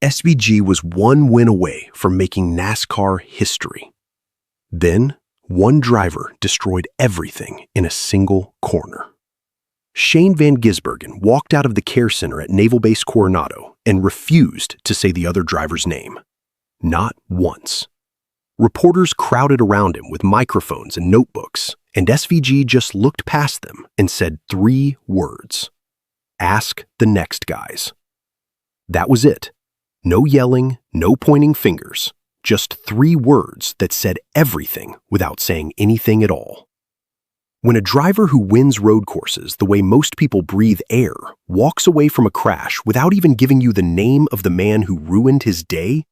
SVG was one win away from making NASCAR history. Then, one driver destroyed everything in a single corner. Shane Van Gisbergen walked out of the care center at Naval Base Coronado and refused to say the other driver's name. Not once. Reporters crowded around him with microphones and notebooks, and SVG just looked past them and said 3 words. "Ask the next guys." That was it. No yelling, no pointing fingers, just 3 words that said everything without saying anything at all. When a driver who wins road courses the way most people breathe air walks away from a crash without even giving you the name of the man who ruined his day,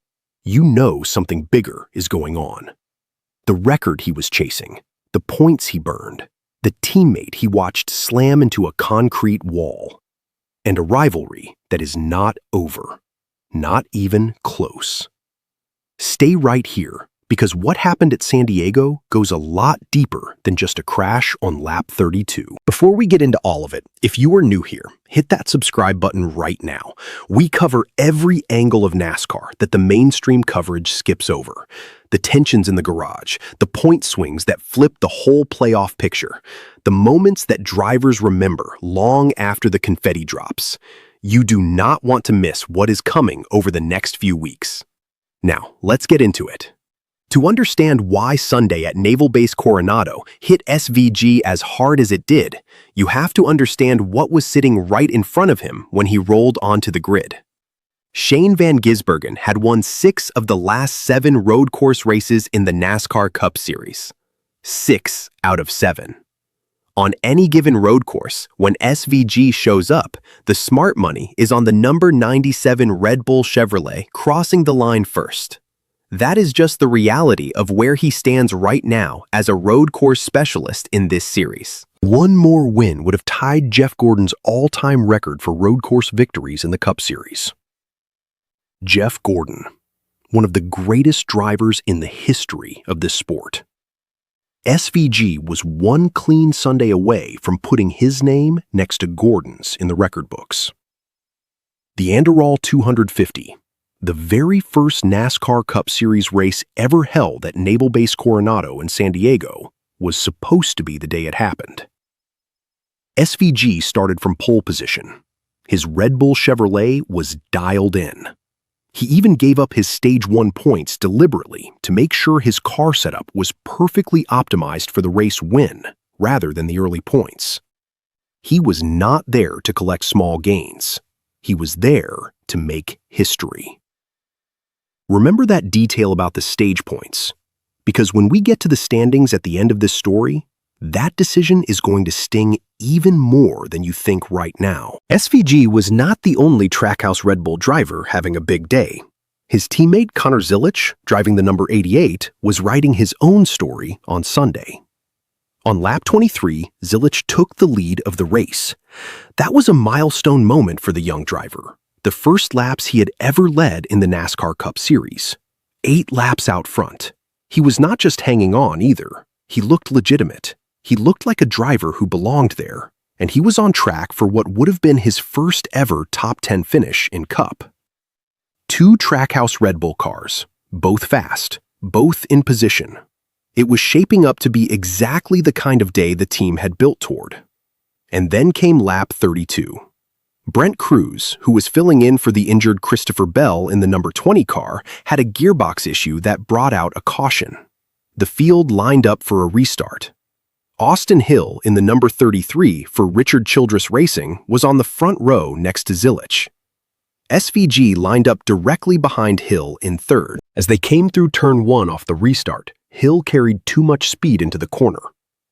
you know something bigger is going on. The record he was chasing, the points he burned, the teammate he watched slam into a concrete wall, and a rivalry that is not over, not even close. Stay right here, because what happened at San Diego goes a lot deeper than just a crash on lap 32. Before we get into all of it, if you are new here, hit that subscribe button right now. We cover every angle of NASCAR that the mainstream coverage skips over. The tensions in the garage, the point swings that flip the whole playoff picture, the moments that drivers remember long after the confetti drops. You do not want to miss what is coming over the next few weeks. Now, let's get into it. To understand why Sunday at Naval Base Coronado hit SVG as hard as it did, you have to understand what was sitting right in front of him when he rolled onto the grid. Shane Van Gisbergen had won 6 of the last 7 road course races in the NASCAR Cup Series. 6 out of 7. On any given road course, when SVG shows up, the smart money is on the number 97 Red Bull Chevrolet crossing the line first. That is just the reality of where he stands right now as a road course specialist in this series. One more win would have tied Jeff Gordon's all-time record for road course victories in the Cup Series. Jeff Gordon, one of the greatest drivers in the history of this sport. SVG was one clean Sunday away from putting his name next to Gordon's in the record books. The Anderall 250, the very first NASCAR Cup Series race ever held at Naval Base Coronado in San Diego, was supposed to be the day it happened. SVG started from pole position. His Red Bull Chevrolet was dialed in. He even gave up his Stage 1 points deliberately to make sure his car setup was perfectly optimized for the race win, rather than the early points. He was not there to collect small gains. He was there to make history. Remember that detail about the stage points, because when we get to the standings at the end of this story, that decision is going to sting even more than you think right now. SVG was not the only Trackhouse Red Bull driver having a big day. His teammate Connor Zilisch, driving the number 88, was writing his own story on Sunday. On lap 23, Zilisch took the lead of the race. That was a milestone moment for the young driver. The first laps he had ever led in the NASCAR Cup Series. 8 laps out front. He was not just hanging on either. He looked legitimate. He looked like a driver who belonged there, and he was on track for what would have been his first ever top 10 finish in Cup. 2 Trackhouse Red Bull cars, both fast, both in position. It was shaping up to be exactly the kind of day the team had built toward. And then came lap 32. Brent Cruz, who was filling in for the injured Christopher Bell in the number 20 car, had a gearbox issue that brought out a caution. The field lined up for a restart. Austin Hill in the number 33 for Richard Childress Racing was on the front row next to Zilisch. SVG lined up directly behind Hill in third. As they came through turn 1 off the restart, Hill carried too much speed into the corner.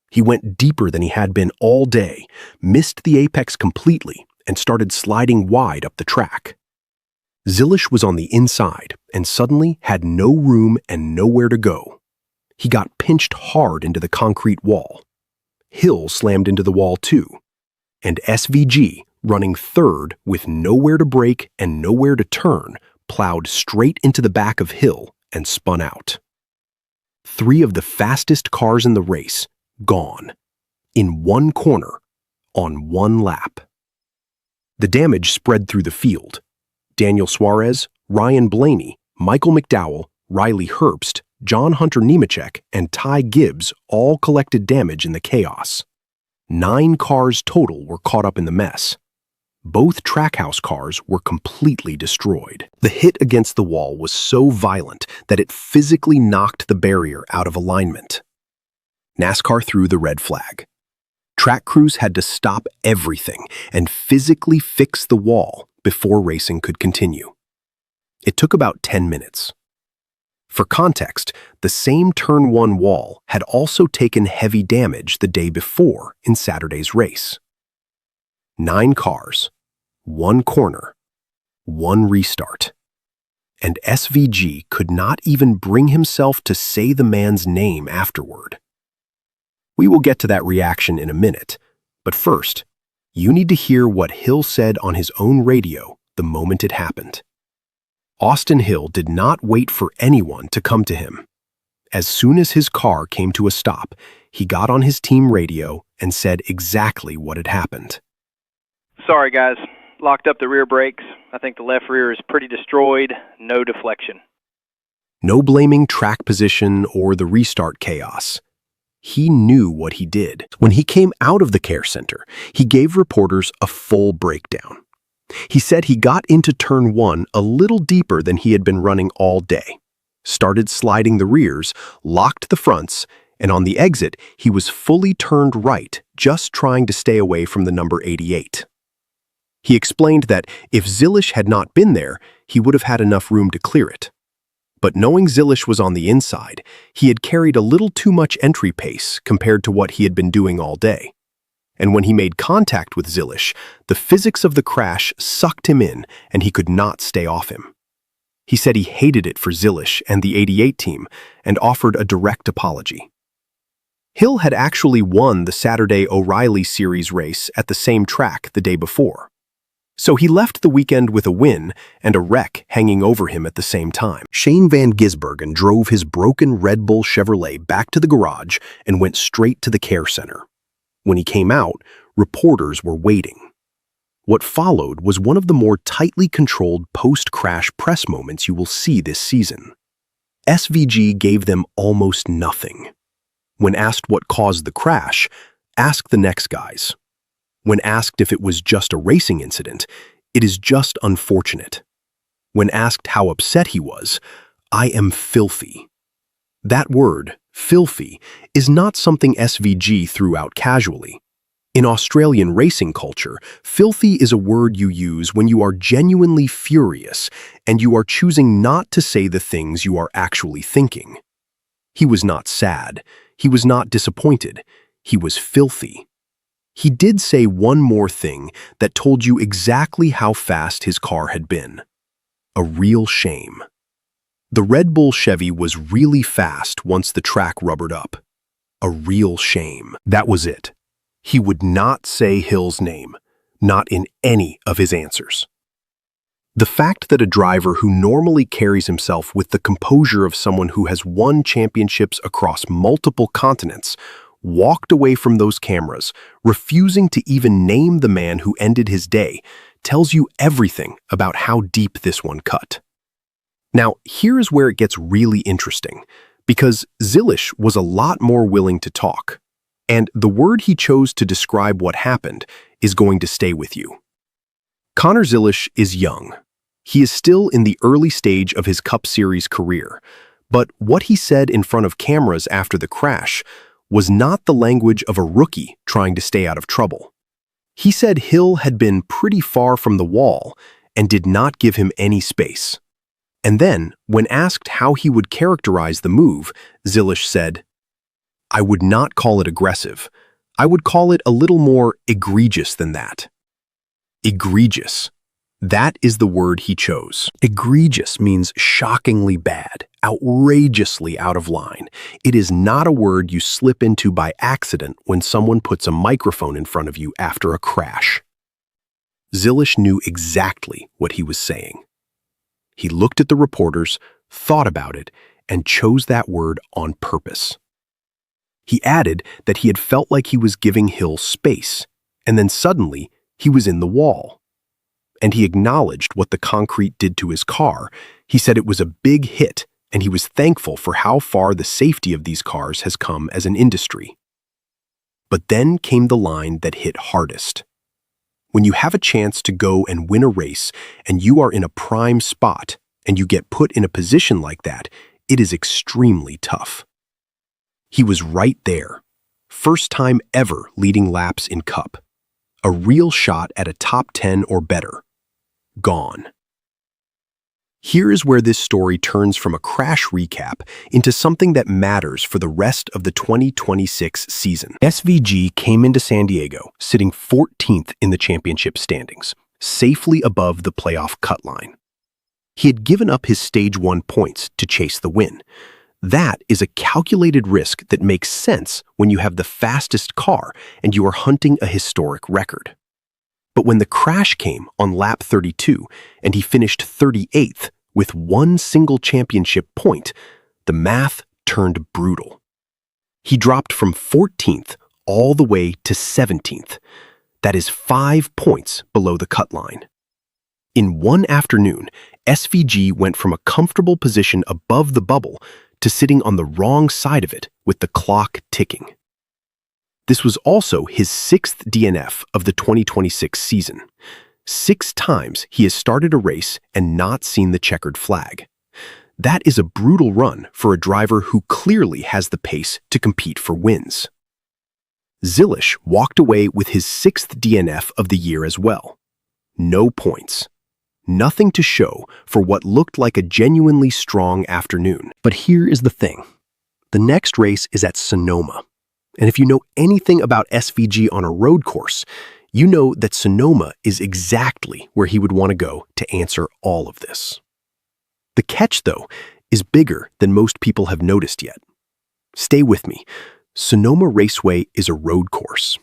He went deeper than he had been all day, missed the apex completely, and started sliding wide up the track. Zilisch was on the inside and suddenly had no room and nowhere to go. He got pinched hard into the concrete wall. Hill slammed into the wall too, and SVG, running third with nowhere to brake and nowhere to turn, plowed straight into the back of Hill and spun out. 3 of the fastest cars in the race gone, in one corner, on one lap. The damage spread through the field. Daniel Suarez, Ryan Blaney, Michael McDowell, Riley Herbst, John Hunter Nemechek, and Ty Gibbs all collected damage in the chaos. 9 cars total were caught up in the mess. Both Trackhouse cars were completely destroyed. The hit against the wall was so violent that it physically knocked the barrier out of alignment. NASCAR threw the red flag. Track crews had to stop everything and physically fix the wall before racing could continue. It took about 10 minutes. For context, the same Turn 1 wall had also taken heavy damage the day before in Saturday's race. 9 cars, 1 corner, 1 restart. And SVG could not even bring himself to say the man's name afterward. We will get to that reaction in a minute, but first, you need to hear what Hill said on his own radio the moment it happened. Austin Hill did not wait for anyone to come to him. As soon as his car came to a stop, he got on his team radio and said exactly what had happened. Sorry, guys. Locked up the rear brakes. I think the left rear is pretty destroyed. No deflection. No blaming track position or the restart chaos. He knew what he did. When he came out of the care center, he gave reporters a full breakdown. He said he got into Turn 1 a little deeper than he had been running all day, started sliding the rears, locked the fronts, and on the exit, he was fully turned right, just trying to stay away from the number 88. He explained that if Zilisch had not been there, he would have had enough room to clear it. But knowing Zilisch was on the inside, he had carried a little too much entry pace compared to what he had been doing all day. And when he made contact with Zilisch, the physics of the crash sucked him in and he could not stay off him. He said he hated it for Zilisch and the 88 team and offered a direct apology. Hill had actually won the Saturday O'Reilly Series race at the same track the day before. So he left the weekend with a win and a wreck hanging over him at the same time. Shane Van Gisbergen drove his broken Red Bull Chevrolet back to the garage and went straight to the care center. When he came out, reporters were waiting. What followed was one of the more tightly controlled post-crash press moments you will see this season. SVG gave them almost nothing. When asked what caused the crash, ask the next guys. When asked if it was just a racing incident, it is just unfortunate. When asked how upset he was, I am filthy. That word, filthy, is not something SVG threw out casually. In Australian racing culture, filthy is a word you use when you are genuinely furious and you are choosing not to say the things you are actually thinking. He was not sad. He was not disappointed. He was filthy. He did say one more thing that told you exactly how fast his car had been. A real shame. The Red Bull Chevy was really fast once the track rubbered up. A real shame. That was it. He would not say Hill's name, not in any of his answers. The fact that a driver who normally carries himself with the composure of someone who has won championships across multiple continents walked away from those cameras, refusing to even name the man who ended his day, tells you everything about how deep this one cut. Now, here is where it gets really interesting, because Zilisch was a lot more willing to talk, and the word he chose to describe what happened is going to stay with you. Connor Zilisch is young. He is still in the early stage of his Cup Series career, but what he said in front of cameras after the crash was not the language of a rookie trying to stay out of trouble. He said Hill had been pretty far from the wall and did not give him any space. And then, when asked how he would characterize the move, Zilisch said, "I would not call it aggressive. I would call it a little more egregious than that." Egregious. That is the word he chose. Egregious means shockingly bad, outrageously out of line. It is not a word you slip into by accident when someone puts a microphone in front of you after a crash. Zilisch knew exactly what he was saying. He looked at the reporters, thought about it, and chose that word on purpose. He added that he had felt like he was giving Hill space, and then suddenly he was in the wall. and he acknowledged what the concrete did to his car. He said it was a big hit, and he was thankful for how far the safety of these cars has come as an industry. But then came the line that hit hardest. When you have a chance to go and win a race, and you are in a prime spot, and you get put in a position like that, it is extremely tough. He was right there. First time ever leading laps in Cup. A real shot at a top 10 or better. Gone. Here is where this story turns from a crash recap into something that matters for the rest of the 2026 season. SVG came into San Diego, sitting 14th in the championship standings, safely above the playoff cut line. He had given up his Stage 1 points to chase the win. That is a calculated risk that makes sense when you have the fastest car and you are hunting a historic record. But when the crash came on lap 32 and he finished 38th with one single championship point, the math turned brutal. He dropped from 14th all the way to 17th. That is 5 points below the cut line. In one afternoon, SVG went from a comfortable position above the bubble to sitting on the wrong side of it with the clock ticking. This was also his 6th DNF of the 2026 season. 6 times he has started a race and not seen the checkered flag. That is a brutal run for a driver who clearly has the pace to compete for wins. Zilisch walked away with his 6th DNF of the year as well. No points. Nothing to show for what looked like a genuinely strong afternoon. But here is the thing. The next race is at Sonoma. And if you know anything about SVG on a road course, you know that Sonoma is exactly where he would want to go to answer all of this. The catch, though, is bigger than most people have noticed yet. Stay with me. Sonoma Raceway is a road course.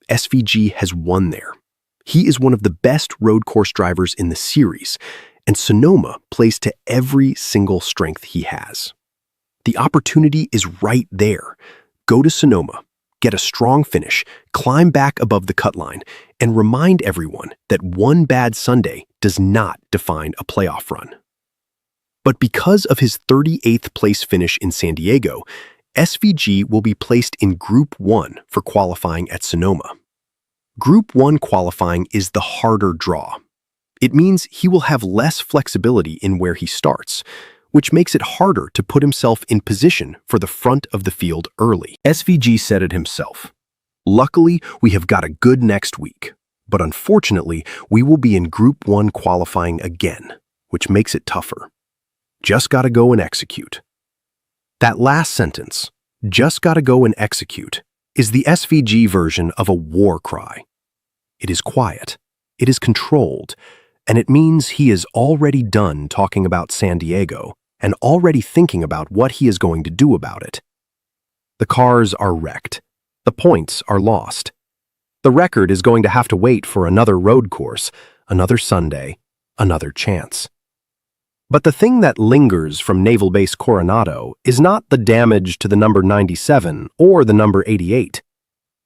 SVG has won there. He is one of the best road course drivers in the series, and Sonoma plays to every single strength he has. The opportunity is right there. Go to Sonoma, get a strong finish, climb back above the cut line, and remind everyone that one bad Sunday does not define a playoff run. But because of his 38th place finish in San Diego, SVG will be placed in Group 1 for qualifying at Sonoma. Group 1 qualifying is the harder draw. It means he will have less flexibility in where he starts, which makes it harder to put himself in position for the front of the field early. SVG said it himself. Luckily, we have got a good next week, but unfortunately, we will be in Group 1 qualifying again, which makes it tougher. Just gotta go and execute. That last sentence, just gotta go and execute, is the SVG version of a war cry. It is quiet, it is controlled, and it means he is already done talking about San Diego and already thinking about what he is going to do about it. The cars are wrecked. The points are lost. The record is going to have to wait for another road course, another Sunday, another chance. But the thing that lingers from Naval Base Coronado is not the damage to the number 97 or the number 88.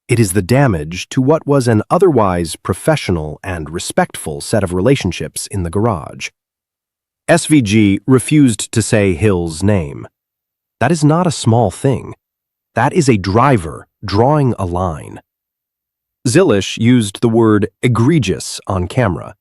It is the damage to what was an otherwise professional and respectful set of relationships in the garage. SVG refused to say Hill's name. That is not a small thing. That is a driver drawing a line. Zilisch used the word egregious on camera.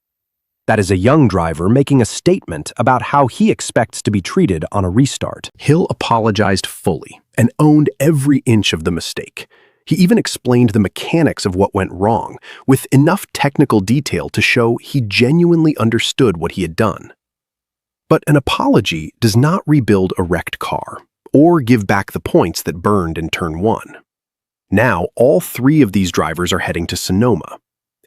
That is a young driver making a statement about how he expects to be treated on a restart. Hill apologized fully and owned every inch of the mistake. He even explained the mechanics of what went wrong, with enough technical detail to show he genuinely understood what he had done. But an apology does not rebuild a wrecked car, or give back the points that burned in Turn 1. Now, all 3 of these drivers are heading to Sonoma.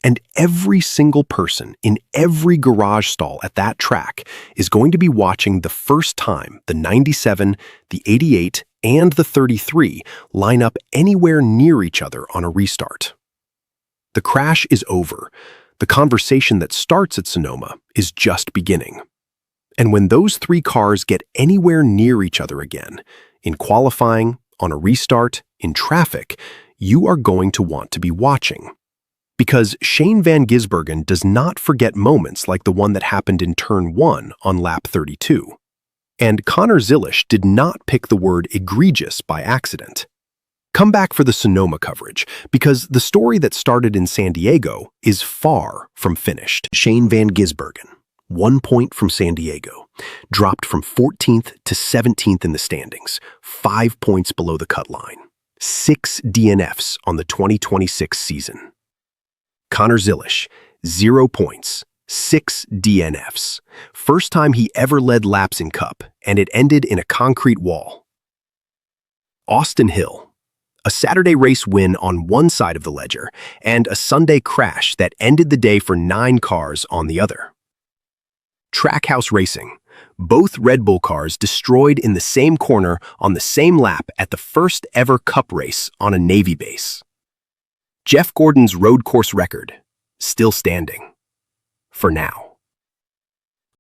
And every single person in every garage stall at that track is going to be watching the first time the 97, the 88, and the 33 line up anywhere near each other on a restart. The crash is over. The conversation that starts at Sonoma is just beginning. And when those 3 cars get anywhere near each other again, in qualifying, on a restart, in traffic, you are going to want to be watching. Because Shane Van Gisbergen does not forget moments like the one that happened in Turn 1 on lap 32. And Connor Zilisch did not pick the word egregious by accident. Come back for the Sonoma coverage, because the story that started in San Diego is far from finished. Shane Van Gisbergen, 1 point from San Diego, dropped from 14th to 17th in the standings, 5 points below the cut line. 6 DNFs on the 2026 season. Connor Zilisch, 0 points, 6 DNFs. First time he ever led laps in Cup, and it ended in a concrete wall. Austin Hill, a Saturday race win on one side of the ledger, and a Sunday crash that ended the day for 9 cars on the other. Trackhouse Racing, both Red Bull cars destroyed in the same corner on the same lap at the first ever Cup race on a Navy base. Jeff Gordon's road course record, still standing. For now.